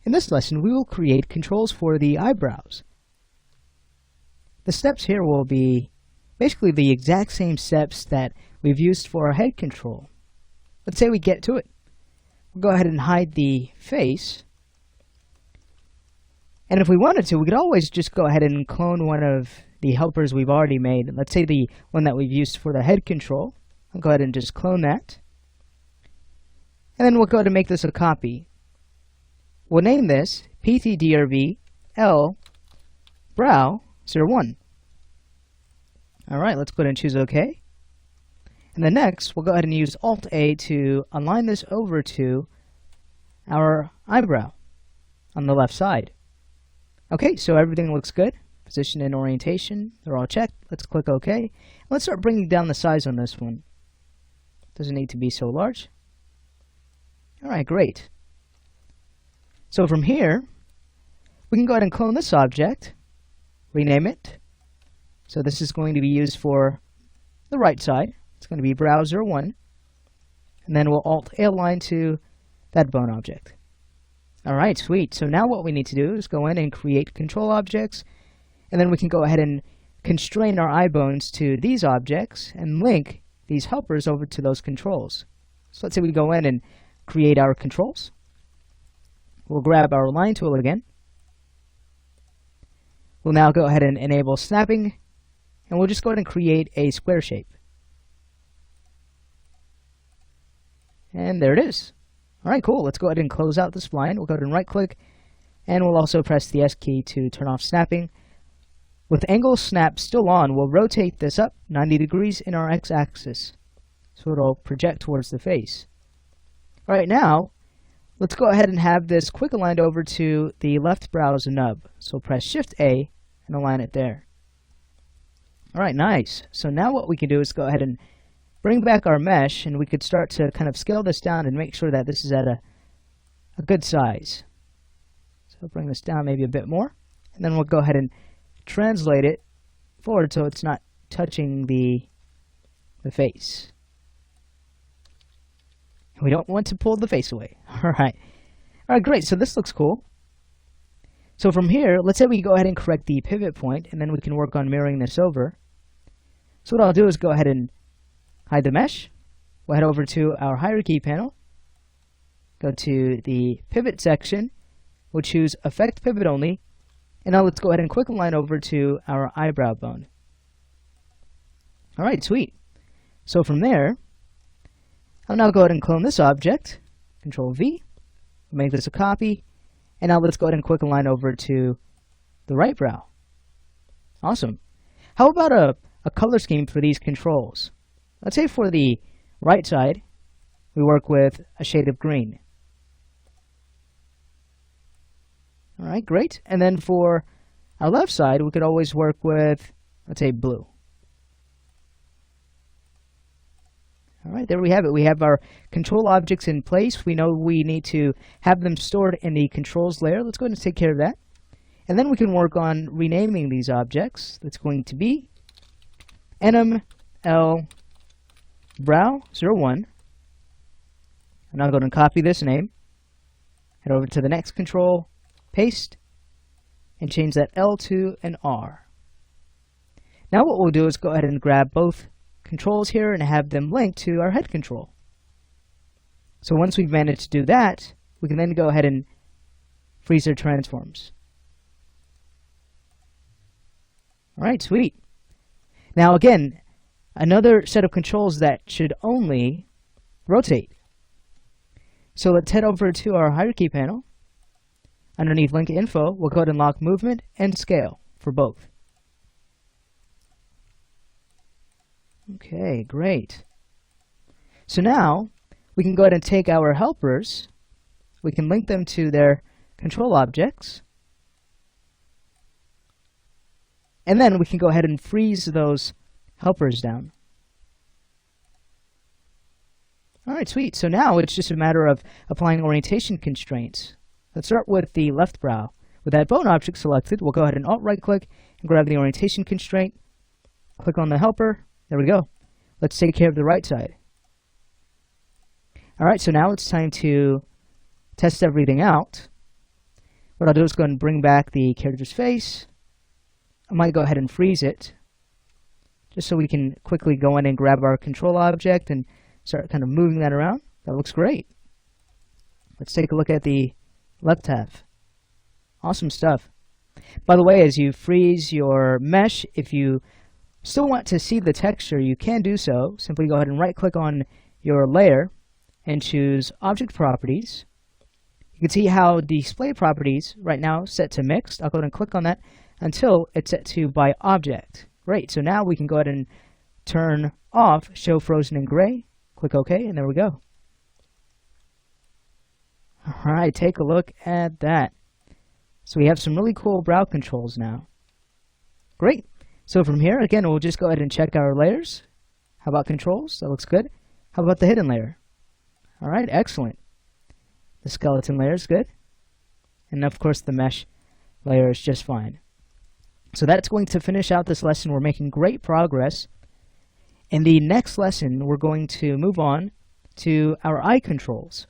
In this lesson, we will create controls for the eyebrows. The steps here will be basically the exact same steps that we've used for our head control. Let's say we get to it. We'll go ahead and hide the face. And if we wanted to, we could always just go ahead and clone one of the helpers we've already made. Let's say the one that we've used for the head control. I'll go ahead and just clone that. And then we'll go ahead and make this a copy. We'll name this PTDRV L Brow 01. Alright, let's go ahead and choose OK. And then next, we'll go ahead and use Alt-A to align this over to our eyebrow on the left side. Okay, so everything looks good. Position and orientation, they're all checked. Let's click OK. Let's start bringing down the size on this one. Doesn't need to be so large. Alright, great. So from here, we can go ahead and clone this object, rename it. So this is going to be used for the right side. It's going to be Brow 01. And then we'll Alt-A align to that bone object. Alright, sweet. So now what we need to do is go in and create control objects. And then we can go ahead and constrain our eye bones to these objects and link these helpers over to those controls. So let's say we go in and create our controls. We'll grab our line tool again. We'll now go ahead and enable snapping. And we'll just go ahead and create a square shape. And there it is. Alright, cool. Let's go ahead and close out the spline. We'll go ahead and right click. And we'll also press the S key to turn off snapping. With angle snap still on, we'll rotate this up 90 degrees in our x-axis. So it'll project towards the face. Alright, now, let's go ahead and have this quick aligned over to the left brow's nub. So press Shift-A and align it there. Alright, nice. So now what we can do is go ahead and bring back our mesh, and we could start to kind of scale this down and make sure that this is at a good size. So bring this down maybe a bit more, and then we'll go ahead and translate it forward so it's not touching the face. We don't want to pull the face away. Alright, great. So this looks cool. So from here, let's say we go ahead and correct the pivot point, and then we can work on mirroring this over. So what I'll do is go ahead and hide the mesh. We'll head over to our hierarchy panel. Go to the pivot section. We'll choose Effect Pivot Only. And now let's go ahead and quick align over to our eyebrow bone. Alright, sweet. So from there, I'll now go ahead and clone this object. Control V. Make this a copy. And now let's go ahead and quick align over to the right brow. Awesome. How about a color scheme for these controls? Let's say for the right side, we work with a shade of green. Alright, great. And then for our left side, we could always work with, let's say, blue. Alright, there we have it. We have our control objects in place. We know we need to have them stored in the controls layer. Let's go ahead and take care of that. And then we can work on renaming these objects. That's going to be NML Brow 01. And I'll go ahead and copy this name. Head over to the next control, paste, and change that L to an R. Now what we'll do is go ahead and grab both controls here and have them linked to our head control. So once we've managed to do that, we can then go ahead and freeze their transforms. Alright, sweet. Now again, another set of controls that should only rotate. So let's head over to our hierarchy panel. Underneath link info, we'll go ahead and lock movement and scale for both. Okay, great. So now we can go ahead and take our helpers. We can link them to their control objects. And then we can go ahead and freeze those helpers down. Alright, sweet. So now it's just a matter of applying orientation constraints. Let's start with the left brow. With that bone object selected, we'll go ahead and Alt-right click and grab the orientation constraint. Click on the helper. There we go. Let's take care of the right side. Alright, so now it's time to test everything out. What I'll do is go ahead and bring back the character's face. I might go ahead and freeze it, just so we can quickly go in and grab our control object and start kind of moving that around. That looks great. Let's take a look at the left half. Awesome stuff. By the way, as you freeze your mesh, if you still want to see the texture, you can do so. Simply go ahead and right-click on your layer and choose Object Properties. You can see how Display Properties right now set to Mixed. I'll go ahead and click on that until it's set to by Object. Great, so now we can go ahead and turn off Show Frozen in Gray. Click OK, and there we go. Alright, take a look at that. So we have some really cool brow controls now. Great. So from here, again, we'll just go ahead and check our layers. How about controls? That looks good. How about the hidden layer? Alright, excellent. The skeleton layer is good. And of course the mesh layer is just fine. So that's going to finish out this lesson. We're making great progress. In the next lesson, we're going to move on to our eye controls.